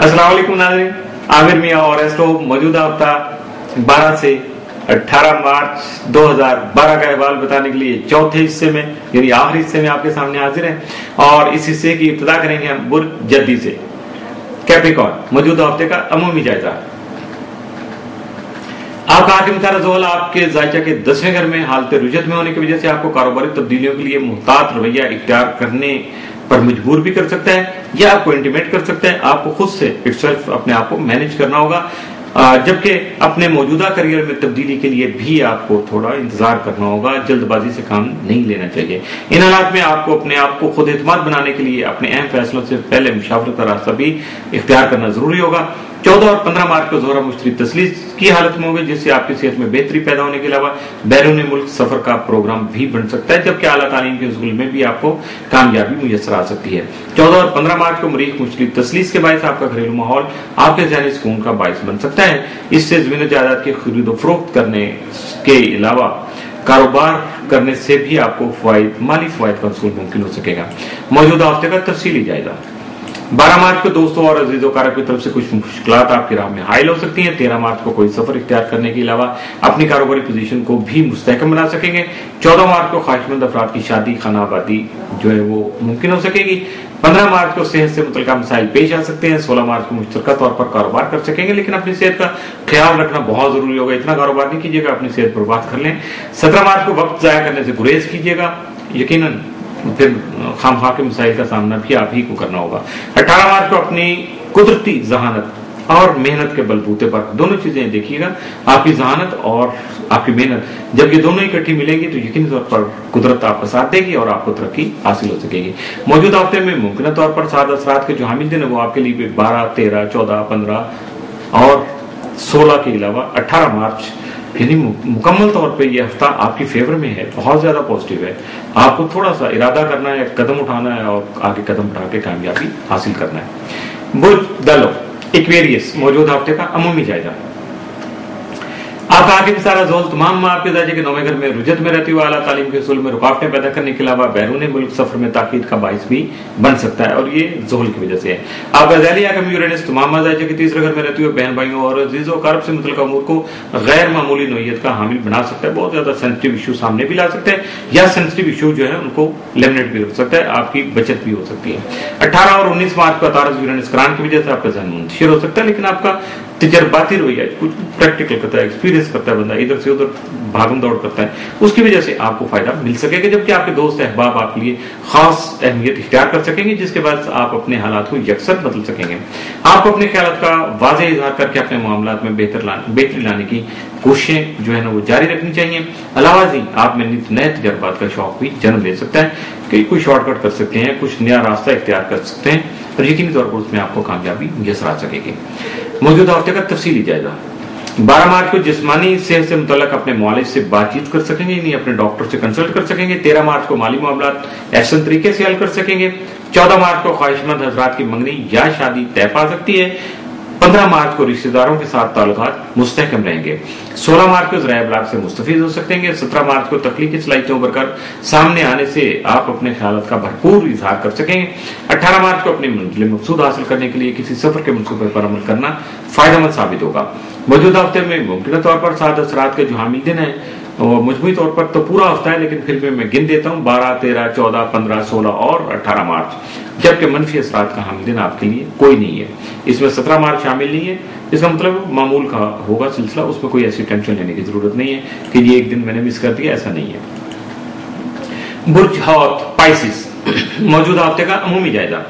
अस्सलाम वालेकुम नाज़रीन, आमिर मियां और एस्ट्रो मौजूदा हफ्ता 12 से 18 मार्च 2012 का अहवाल बताने के लिए चौथे हिस्से में यानी आखिरी हिस्से में आपके सामने हाजिर हैं। और इस हिस्से की इब्तिदा करेंगे हम बुर्ज जद्दी से। कैप्रिकॉर्न मौजूदा हफ्ते का अमूमी जायजा। आपका हाकिम तारा ज़ोहल आपके जायजा के 10वें घर में हालत रुजत में होने की वजह से आपको कारोबारी तब्दीलियों के लिए मुहतात रवैया इख्तियार करने पर मजबूर भी कर सकता है या आपको इंटीमेट कर सकता है। आपको खुद से इटसेल्फ अपने आप को मैनेज करना होगा, जबकि अपने मौजूदा करियर में तब्दीली के लिए भी आपको थोड़ा इंतजार करना होगा। जल्दबाजी से काम नहीं लेना चाहिए। इन हालात में आपको अपने आप को खुद एतमाद बनाने के लिए अपने अहम फैसलों से पहले मुशावरत का रास्ता भी इख्तियार करना जरूरी होगा। 14 और 15 मार्च को जोहरा मुश्तरी तसलीस की हालत में होगी, जिससे आपकी सेहत में बेहतरी पैदा होने के अलावा बैरून मुल्क सफर का प्रोग्राम भी बन सकता है, जबकि आला तालीम के उसूल में भी आपको कामयाबी मुयसर आ सकती है। 14 और 15 मार्च को मरीख मुश्तरी तसलीस के बायस आपका घरेलू माहौल आपके ज़हनी सुकून का बायस बन सकता है। इससे ज़मीन जायदाद की खरीद व फरोख्त करने के अलावा कारोबार करने से भी आपको माली फवायद का उसूल मुमकिन हो सकेगा। मौजूदा हफ्ते का तफसीली जायजा। 12 मार्च को दोस्तों और अजीजों कारब की तरफ से कुछ मुश्किलात आपकी राह में हाइल हो सकती हैं। 13 मार्च को कोई सफर इख्तियार करने के अलावा अपनी कारोबारी पोजीशन को भी मुस्तहकम बना सकेंगे। 14 मार्च को ख्वाहिशमंद अफराद की शादी खानाबादी जो है वो मुमकिन हो सकेगी। 15 मार्च को सेहत से मुतल्लिका मसाइल पेश आ सकते हैं। 16 मार्च को मुश्तरका तौर पर कारोबार कर सकेंगे, लेकिन अपनी सेहत का ख्याल रखना बहुत जरूरी होगा। इतना कारोबार नहीं कीजिएगा अपनी सेहत बर्बाद कर लें। 17 मार्च को वक्त जाया करने से गुरेज कीजिएगा, यकीनन फिर खामखा के मसाइल का सामना भी आप ही को करना होगा। 18 मार्च को अपनी कुदरती जहानत और मेहनत के बलबूते पर दोनों चीजें देखिएगा, आपकी जहानत और आपकी मेहनत, जब ये दोनों इकट्ठी मिलेंगी तो यकीनी तौर पर कुदरत आपका साथ देगी और आपको तरक्की हासिल हो सकेगी। मौजूदा हफ्ते में मुमकिन तौर पर साद असरात के जो हामिल दिन है वो आपके लिए 12, 13, 14, 15 और 16 के अलावा 18 मार्च यानी मुकम्मल तौर पे ये हफ्ता आपकी फेवर में है, बहुत ज्यादा पॉजिटिव है। आपको थोड़ा सा इरादा करना है, कदम उठाना है और आगे कदम बढ़ा के कामयाबी हासिल करना है। बुर्ज दलो एक्वेरियस मौजूदा हफ्ते का अमूमी जायजा। आपका हाकिम तारा ज़ोहल तमाम आपके जायजे के 9वें घर में रुजत में रहती हुई आला तालीम के उसूल में रुकावटें पैदा करने के अलावा बैरून मुल्क सफर में ताकीद का बाइस भी बन सकता है, और ये ज़ोहल की वजह से है। आपका ज़ैली हाकिम यूरेनस तमाम जायजे के तीसरे घर में रहती हुई बहन भाइयों और अजीज़ों कारब से मुतल्लिका उमूर को गैर मामूली नोयत का हामिल बना सकता है। बहुत ज्यादा सेंसिटिव इशू सामने भी ला सकते हैं, या सेंसिटिव इशू जो है उनको लेमिनेट भी हो सकता है, आपकी बचत भी हो सकती है। 18 और 19 मार्च को तारज़ यूरेनस करान की वजह से आपका जहन मुंतशिर हो सकता है, लेकिन आपका तजर्बाती रवैया कुछ प्रैक्टिकल करता है, एक्सपीरियंस करता है बंदा, इधर से उधर भागम दौड़ करता है, उसकी वजह से आपको फायदा मिल सकेगा, जबकि आपके दोस्त अहबाब आपके लिए खास अहमियत इख्तियार कर सकेंगे, जिसके बाद आप अपने हालात को यकसर बदल सकेंगे। आपको अपने ख्यालात का वाज़ेह इज़हार करके अपने मामलात में बेहतरी लाने की कोशिशें जो है ना वो जारी रखनी चाहिए। अलावा जी आप में नए तजर्बात का शौक भी जन्म ले सकता है कि कोई शॉर्टकट कर सकते हैं, कुछ नया रास्ता इख्तियार कर सकते हैं और यकीनी तौर पर उसमें आपको कामयाबी मुयसर आ सकेगी। मौजूदा हफ्ते का तफसीली जायजा। 12 मार्च को जिस्मानी सेहत से मुतल्लक अपने मुआलिज से बातचीत कर सकेंगे, यानी अपने डॉक्टर से कंसल्ट कर सकेंगे। 13 मार्च को माली मामलात ऐसे तरीके से हल कर सकेंगे। 14 मार्च को ख्वाहिशमंद हजरात की मंगनी या शादी तय पा सकती है। 15 मार्च को रिश्तेदारों के साथ ताल्लुकात मुस्तहकम रहेंगे। 16 मार्च को ज़राए इब्लाग से मुस्तफीद हो सकते हैं। 17 मार्च को तख्लीकी सलाहियतें उभर कर सामने आने से आप अपने ख्यालात का भरपूर इजहार कर सकेंगे। 18 मार्च को अपनी मंजिल मकसूद हासिल करने के लिए किसी सफर के मंसूबे पर अमल करना फायदेमंद साबित होगा। मौजूदा हफ्ते में मुमकिन तौर पर साद असरात के जो हामिल दिन है और मजमूई तौर पर तो पूरा हफ्ता है, लेकिन फिर भी मैं गिन देता हूँ 12, 13, 14, 15, 16 और 18 मार्च, जबकि मनफी असरात का हामिल दिन आपके लिए कोई नहीं है। इसमें 17 मार्च शामिल नहीं है, इसका मतलब मामूल का होगा सिलसिला, उसमें कोई ऐसी टेंशन लेने की जरूरत नहीं है कि ये एक दिन मैंने मिस कर दिया, ऐसा नहीं है। बुर्ज हौत पाइसिस मौजूदा हफ्ते का अमूमी जायजा।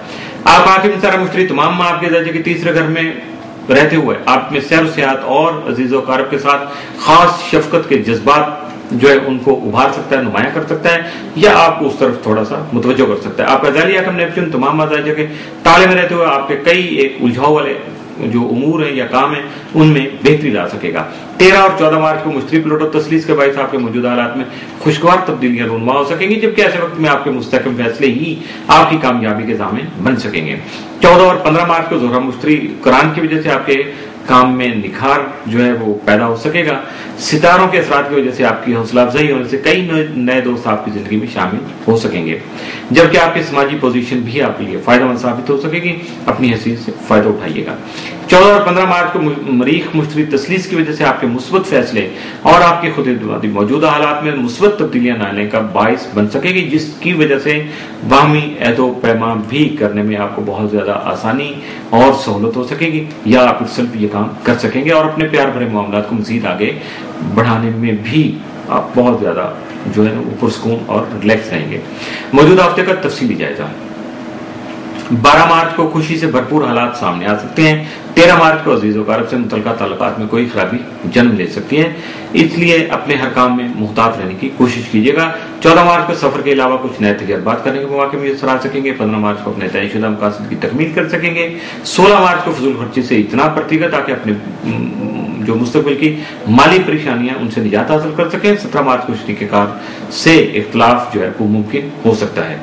आप हाकिम तारा मुश्तरी तमाम आपके जायजे के तीसरे घर में रहते हुए आप में सैर सियाहत और अजीज़ो कारब के साथ खास शफकत के जज्बात जो है उनको उभार सकता है, नुमाया कर सकता है, या आपको उस तरफ थोड़ा सा मुतवज्जो कर सकता है। आपका ज़ैली हाकिम नेपच्यून तमाम जायजे के ताले में रहते हुए आपके कई एक उलझाव वाले जो उमूर है या काम है उनमें बेहतरी ला सकेगा। 13 और 14 मार्च को मुश्तरी प्लूटो तसलीस के बायस आपके मौजूदा हालात में खुशगवार तब्दीलियां रूनुमा हो सकेंगी, जबकि ऐसे वक्त में आपके मुस्तहकम फैसले ही आपकी कामयाबी के ज़ामिन बन सकेंगे। 14 और 15 मार्च को ज़ोहरा मुश्तरी कुरान की वजह से आपके काम में निखार जो है वो पैदा हो सकेगा। सितारों के असरात की वजह से आपकी हौसला अफजाई होने से कई नए दोस्त आपकी जिंदगी में शामिल हो सकेंगे, जबकि आपकी समाजी पोजीशन भी आपके लिए फायदेमंद साबित हो सकेगी। अपनी हैसियत से फायदा उठाइएगा। 14 और 15 मार्च को मरीख मुश्तरी तस्लीस की वजह से आपके मुस्बत फैसले और आपके खुद मौजूदा हालात में मुस्बत तब्दीलियां लाने का बाइस बन सकेगी, जिसकी वजह से बाहमी एहदो पैमा भी करने में आपको बहुत ज्यादा आसानी और सहूलत हो सकेगी, या आप सिर्फ ये काम कर सकेंगे और अपने प्यार भरे मामलात को मजीद आगे बढ़ाने में भी आप बहुत ज्यादा जो है ना पुरसकून और रिलैक्स रहेंगे। मौजूदा हफ्ते का तफसीली जायजा। 12 मार्च को खुशी से भरपूर हालात सामने आ सकते हैं। 13 मार्च को अजीज वकारब से मुतल्लिका ताल्लुकात में कोई खराबी जन्म ले सकती है, इसलिए अपने हर काम में मुहतात रहने की कोशिश कीजिएगा। 14 मार्च को सफर के अलावा कुछ नए तजुर्बात करने के मौके में आ सकेंगे। 15 मार्च को अपने तयशुदा मकासद की तकमील कर सकेंगे। 16 मार्च को फजूल खर्ची से इज्तनाब बरतिएगा ताकि अपने जो मुस्तकबिल की माली परेशानियां उनसे निजात हासिल कर सकें। 17 मार्च को शरीके-कार से इख्तलाफ जो है वो मुमकिन हो सकता है।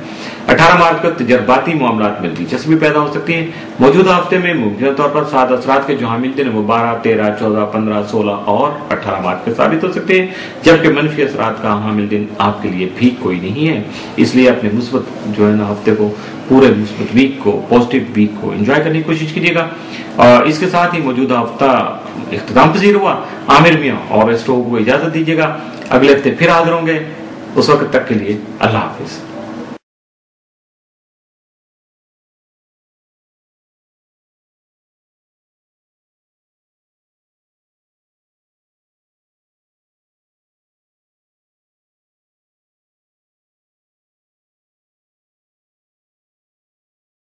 18 मार्च को तजर्बाती मामलात में दिलचस्पी पैदा हो सकती है। मौजूदा हफ्ते में मुमकिन तौर पर 7 असरात के जो हामिल दिन वो 12, 13, 14, 15, 16 और 18 मार्च के साबित हो सकते हैं, जबकि मनफी असरात का हामिल दिन आपके लिए भी कोई नहीं है। इसलिए अपने मुस्बत जो है ना हफ्ते को, पूरे मुस्बत वीक को, पॉजिटिव वीक को एंजॉय करने की कोशिश कीजिएगा। और इसके साथ ही मौजूदा हफ्ता इख्तिताम पजीर हुआ। आमिर मियां और रेस्टो को इजाजत दीजिएगा। अगले हफ्ते फिर हाजिर होंगे। उस वक्त तक के लिए अल्लाह हाफिज।